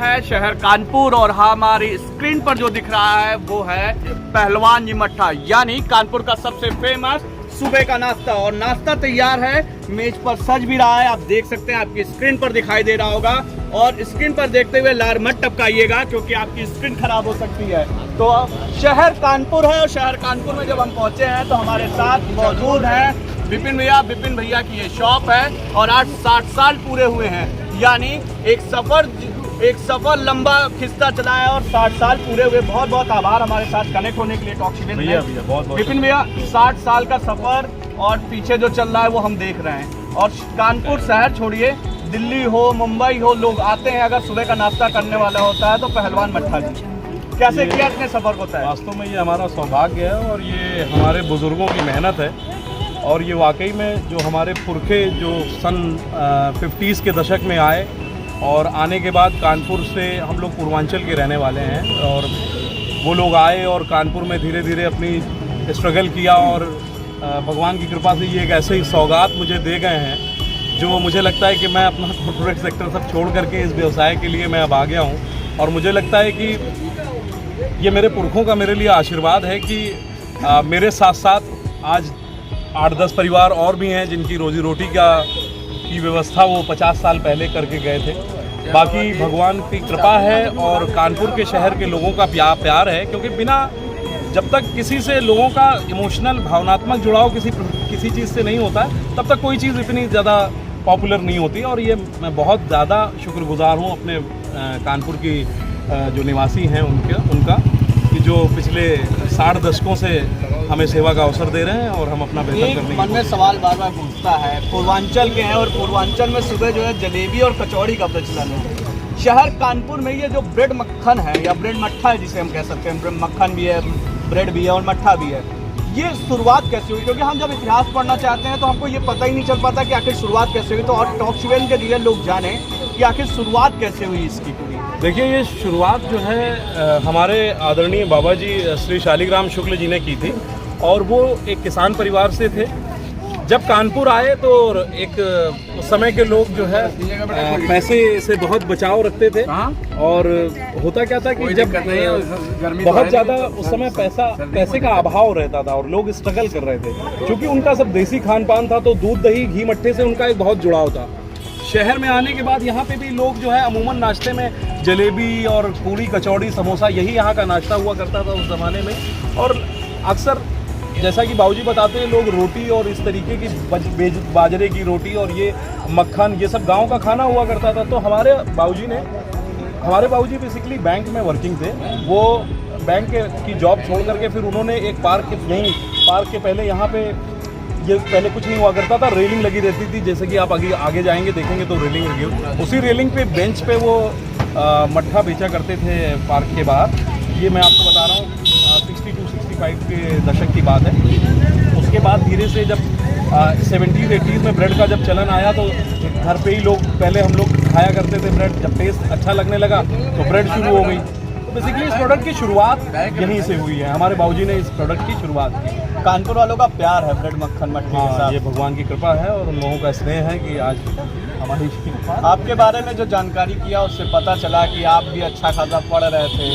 है शहर कानपुर और हमारी स्क्रीन पर जो दिख रहा है वो है पहलवान जी मट्ठा, यानी कानपुर का सबसे फेमस सुबह का नाश्ता। और नाश्ता तैयार है, मेज पर सज भी रहा है, आप देख सकते हैं, आपकी स्क्रीन पर दिखाई दे रहा होगा। और स्क्रीन पर देखते हुए लार मत टपकाइएगा क्योंकि आपकी स्क्रीन खराब हो सकती है। तो शहर कानपुर है और शहर कानपुर में जब हम पहुंचे हैं तो हमारे साथ मौजूद हैं विपिन भैया। विपिन भैया की ये शॉप है और आज 60 साल पूरे हुए हैं, यानी एक सफर लंबा खिस्सा चला है और 60 साल पूरे हुए। बहुत बहुत आभार हमारे साथ कनेक्ट होने के लिए टॉक शिविर में। विपिन भैया 60 साल का सफर और पीछे जो चल रहा है वो हम देख रहे हैं। और कानपुर शहर छोड़िए, दिल्ली हो मुंबई हो, लोग आते हैं अगर सुबह का नाश्ता करने वाला होता है तो पहलवान मट्ठा जी। कैसे किया इतने सफर को तय? वास्तव में ये हमारा सौभाग्य है और ये हमारे बुजुर्गों की मेहनत है। और ये वाकई में जो हमारे पुरखे जो सन 50s के दशक में आए और आने के बाद कानपुर से हम लोग पूर्वांचल के रहने वाले हैं, और वो लोग आए और कानपुर में धीरे धीरे अपनी स्ट्रगल किया और भगवान की कृपा से ये एक ऐसे ही सौगात मुझे दे गए हैं जो मुझे लगता है कि मैं अपना कॉर्पोरेट सेक्टर सब छोड़ करके इस व्यवसाय के लिए मैं अब आ गया हूँ। और मुझे लगता है कि ये मेरे पुरखों का मेरे लिए आशीर्वाद है कि मेरे साथ साथ आज 8-10 परिवार और भी हैं जिनकी रोजी रोटी की व्यवस्था वो 50 साल पहले करके गए थे। बाकी भगवान की कृपा है और कानपुर के शहर के लोगों का प्यार है, क्योंकि बिना जब तक किसी से लोगों का इमोशनल भावनात्मक जुड़ाव किसी चीज़ से नहीं होता है तब तक कोई चीज़ इतनी ज़्यादा पॉपुलर नहीं होती। और ये मैं बहुत ज़्यादा शुक्रगुजार हूँ अपने कानपुर की जो निवासी हैं उनका कि जो पिछले 60 दशकों से हमें सेवा का अवसर दे रहे हैं और हम अपना बेहतर करने मन में सवाल बार बार पूछता है, पूर्वांचल के हैं और पूर्वांचल में सुबह जो है जलेबी और कचौड़ी का प्रचलन है। शहर कानपुर में ये जो ब्रेड मक्खन है या ब्रेड मट्ठा है जिसे हम कह सकते हैं, मक्खन भी है, ब्रेड भी है और मट्ठा भी है, ये शुरुआत कैसे हुई? क्योंकि हम जब इतिहास पढ़ना चाहते हैं तो हमको ये पता ही नहीं चल पाता कि आखिर शुरुआत कैसे हुई। तो और टॉक शिविर के जरिए लोग जाने कि आखिर शुरुआत कैसे हुई इसकी पूरी। देखिए, ये शुरुआत जो है हमारे आदरणीय बाबा जी श्री शालिग्राम शुक्ल जी ने की थी और वो एक किसान परिवार से थे। जब कानपुर आए तो एक उस समय के लोग जो है पैसे से बहुत बचाव रखते थे। और होता क्या था कि जब बहुत ज़्यादा उस समय पैसे का अभाव रहता था और लोग स्ट्रगल कर रहे थे, क्योंकि उनका सब देसी खान पान था तो दूध दही घी मट्ठे से उनका एक बहुत जुड़ाव था। शहर में आने के बाद यहाँ पे भी लोग जो है अमूमन नाश्ते में जलेबी और पूड़ी कचौड़ी समोसा यही यहाँ का नाश्ता हुआ करता था उस ज़माने में। और अक्सर जैसा कि बाबूजी बताते हैं, लोग रोटी और इस तरीके की बाजरे की रोटी और ये मक्खन ये सब गांव का खाना हुआ करता था। तो हमारे बाबूजी बेसिकली बैंक में वर्किंग थे। वो बैंक की जॉब छोड़ करके फिर उन्होंने एक पार्क के पहले यहाँ पे ये पहले कुछ नहीं हुआ करता था, रेलिंग लगी रहती थी। जैसे कि आप आगे जाएंगे देखेंगे तो रेलिंग लगी हो, उसी रेलिंग पे बेंच पे वो मट्ठा बेचा करते थे पार्क के बाहर। ये मैं आपको बता रहा हूँ 62-65 के दशक की बात है। उसके बाद धीरे से जब 70s-80s में ब्रेड का जब चलन आया तो घर पे ही पहले हम लोग खाया करते थे ब्रेड। जब टेस्ट अच्छा लगने लगा तो ब्रेड शुरू हो गई। तो बेसिकली इस प्रोडक्ट की शुरुआत यहीं से हुई है, हमारे बाबूजी ने इस प्रोडक्ट की शुरुआत की। कानपुर वालों का प्यार है ब्रेड मक्खन मट्ठे के साथ। ये भगवान की कृपा है और उन लोगों का स्नेह है कि आज हमारी आपके बारे में जो जानकारी किया उससे पता चला कि आप भी अच्छा खासा पढ़ रहे थे,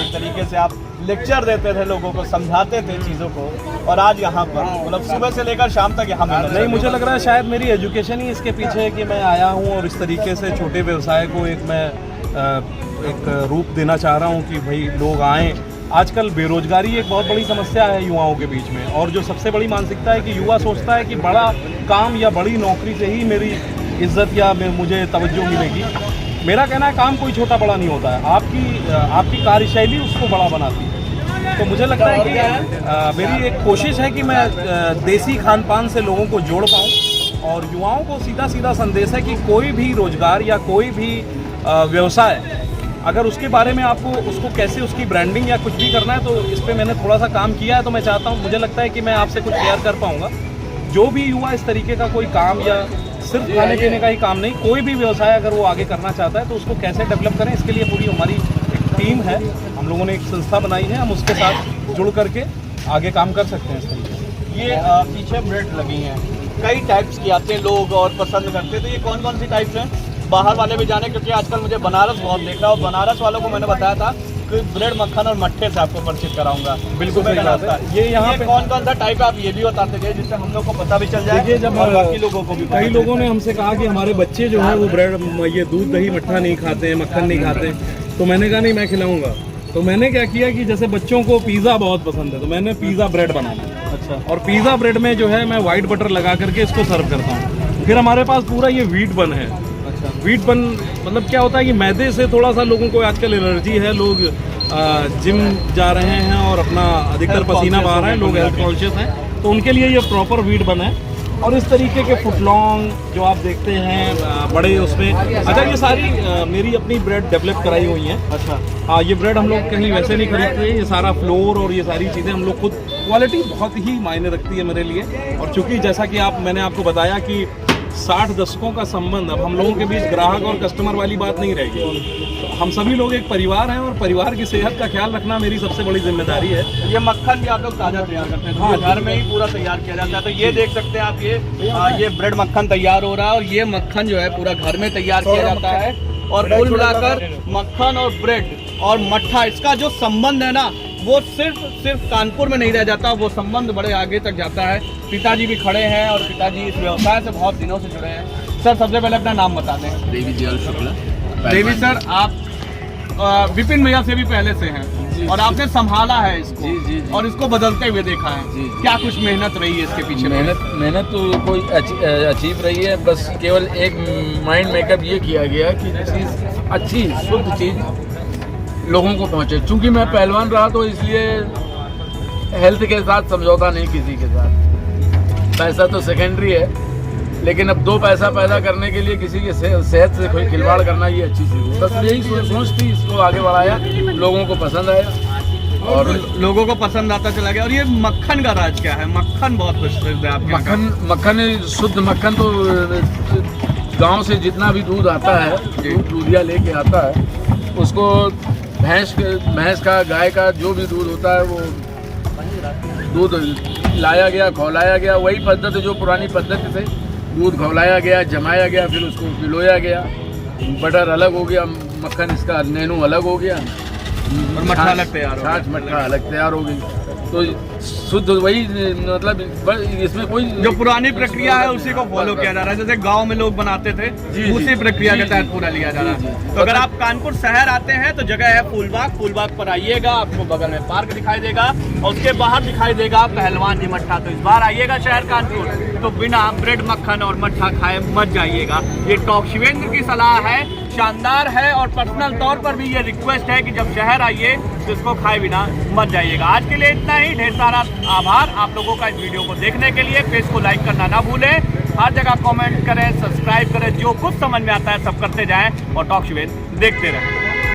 एक तरीके से आप लेक्चर देते थे, लोगों को समझाते थे चीज़ों को, और आज यहाँ पर मतलब सुबह से लेकर शाम तक यहाँ मिल नहीं, मुझे लग रहा है शायद मेरी एजुकेशन ही इसके पीछे है कि मैं आया हूँ और इस तरीके से छोटे व्यवसाय को एक रूप देना चाह रहा हूँ कि भाई लोग आएँ। आजकल बेरोजगारी एक बहुत बड़ी समस्या है युवाओं के बीच में, और जो सबसे बड़ी मानसिकता है कि युवा सोचता है कि बड़ा काम या बड़ी नौकरी से ही मेरी इज्जत या मुझे तवज्जो मिलेगी। मेरा कहना है काम कोई छोटा बड़ा नहीं होता है, आपकी कार्यशैली उसको बड़ा बनाती है। तो मुझे लगता है कि मेरी एक कोशिश है कि मैं देसी खान पान से लोगों को जोड़ पाऊँ और युवाओं को सीधा संदेश है कि कोई भी रोजगार या कोई भी व्यवसाय अगर उसके बारे में आपको उसको कैसे उसकी ब्रांडिंग या कुछ भी करना है तो इस पे मैंने थोड़ा सा काम किया है। तो मैं चाहता हूँ, मुझे लगता है कि मैं आपसे कुछ शेयर कर पाऊँगा। जो भी युवा इस तरीके का कोई काम या सिर्फ खाने पीने का ही काम नहीं, कोई भी व्यवसाय अगर वो आगे करना चाहता है तो उसको कैसे डेवलप करें, इसके लिए पूरी हमारी एक टीम है। हम लोगों ने एक संस्था बनाई है, हम उसके साथ जुड़ करके आगे काम कर सकते हैं इस तरीके से। ये पीछे ब्रेड लगी हैं, कई टाइप्स की आते हैं लोग और पसंद करते हैं, तो ये कौन कौन सी टाइप्स हैं? बाहर वाले भी जाने, क्योंकि आजकल मुझे बनारस बहुत देख रहा है और बनारस वालों को मैंने बताया था कि ब्रेड मक्खन और मट्ठे से आपको परिचित कराऊंगा। बिल्कुल सुबह का सही बात है। नाश्ता। ये यहाँ पे कौन कौन सा टाइप है आप ये भी बताते जाइए, जिससे हम लोग को पता भी चल जाए। देखिए, जब और बाकी लोगों को भी पता कई चले। लोगों ने हमसे कहा कि हमारे बच्चे जो हैं वो ब्रेड, ये दूध दही मट्ठा नहीं खाते हैं, मक्खन नहीं खाते हैं, तो मैंने कहा नहीं, मैं खिलाऊंगा। तो मैंने क्या किया कि जैसे बच्चों को पिज़्ज़ा बहुत पसंद है, तो मैंने पिज़्ज़ा ब्रेड बनाया। अच्छा। और पिज़्ज़ा ब्रेड में जो है मैं वाइट बटर लगा करके इसको सर्व करता हूँ। फिर हमारे पास पूरा ये व्हीट बन है। अच्छा। व्हीट बन मतलब क्या होता है कि मैदे से थोड़ा सा लोगों को आजकल एलर्जी है, लोग जिम जा रहे हैं और अपना अधिकतर Health पसीना conscious बहा रहे हैं, हो लोग गए। हेल्थ कॉन्शियस हैं, तो उनके लिए ये प्रॉपर व्हीट बन है। और इस तरीके के फुटलॉन्ग जो आप देखते हैं बड़े उसमें, अच्छा ये सारी मेरी अपनी ब्रेड डेवलप कराई हुई हैं। अच्छा। हाँ, ये ब्रेड हम लोग कहीं वैसे नहीं खरीदते, ये सारा फ्लोर और ये सारी चीज़ें हम लोग खुद, क्वालिटी बहुत ही मायने रखती है मेरे लिए। और चूंकि जैसा कि मैंने आपको बताया कि 60 दशकों का संबंध, अब हम लोगों के बीच ग्राहक और कस्टमर वाली बात नहीं रहेगी। तो हम सभी लोग एक परिवार हैं और परिवार की सेहत का ख्याल रखना मेरी सबसे बड़ी जिम्मेदारी है। ये मक्खन भी आप लोग ताज़ा तैयार करते हैं? हाँ, तो घर में ही पूरा तैयार किया जाता है। तो ये देख सकते हैं आप, ये ब्रेड मक्खन तैयार हो रहा है और ये मक्खन जो है पूरा घर में तैयार किया जाता है। और कुल मिलाकर मक्खन और ब्रेड और मट्ठा, इसका जो संबंध है ना, वो सिर्फ कानपुर में नहीं रह जाता, वो संबंध बड़े आगे तक जाता है। पिताजी भी खड़े हैं और पिताजी इस व्यवसाय से बहुत दिनों से जुड़े हैं। सर, सबसे पहले अपना नाम बता दें। देवी दयाल शुक्ला। देवी सर, आप विपिन भैया से भी पहले से हैं और आपने संभाला है इसको। जी, जी, जी। और इसको बदलते हुए देखा है। जी, जी। क्या कुछ मेहनत रही है इसके पीछे? मेहनत तो कोई अचीव रही है, बस केवल एक माइंड मेकअप ये किया गया कि चीज़ अच्छी शुद्ध चीज़ लोगों को पहुंचे। चूंकि मैं पहलवान रहा तो इसलिए हेल्थ के साथ समझौता नहीं किसी के साथ। पैसा तो सेकेंडरी है, लेकिन अब 2 पैसा पैदा करने के लिए किसी की सेहत से कोई खिलवाड़ करना ये अच्छी चीज़ है। बस यही सोच थी, इसको आगे बढ़ाया, लोगों को पसंद आया और लोगों को पसंद आता चला गया। और ये मक्खन का राज क्या है? मक्खन बहुत प्रसिद्ध है आपके यहाँ का। मक्खन शुद्ध मक्खन तो गांव से जितना भी दूध आता है, दूधिया लेके आता है, उसको भैंस का, गाय का जो भी दूध होता है वो दूध लाया गया, खौलाया गया। वही पद्धति जो पुरानी पद्धति से दूध खौलाया गया, जमाया गया, फिर उसको पिलोया गया। बटर अलग हो गया, मक्खन इसका नैनो अलग हो गया और मट्ठा अलग तैयार हो गया। छाछ मट्ठा अलग तैयार हो गई। तो शुद्ध वही, मतलब इसमें कोई जो पुरानी प्रक्रिया है उसी को फॉलो किया जा रहा है, जैसे गांव में लोग बनाते थे, जी, उसी जी, प्रक्रिया के जी, तहत जी, पूरा लिया जा रहा जी, है। जी। तो अगर आप कानपुर शहर आते हैं तो जगह है फूलबाग पर आइएगा, आपको बगल में पार्क दिखाई देगा और उसके बाहर दिखाई देगा पहलवान जी मट्ठा। तो इस बार आइएगा शहर कानपुर तो बिना ब्रेड मक्खन और मट्ठा खाए मत जाइएगा। ये टॉक शिवेंद्र की सलाह है, शानदार है और पर्सनल तौर पर भी ये रिक्वेस्ट है कि जब शहर आइए तो इसको खाए बिना मत जाइएगा। आज के लिए इतना ही। ढेर सारा आभार आप लोगों का इस वीडियो को देखने के लिए। पेज को लाइक करना ना भूलें, हर जगह कमेंट करें, सब्सक्राइब करें, जो कुछ समझ में आता है सब करते जाएं और टॉक शिवेंद्र देखते रहें।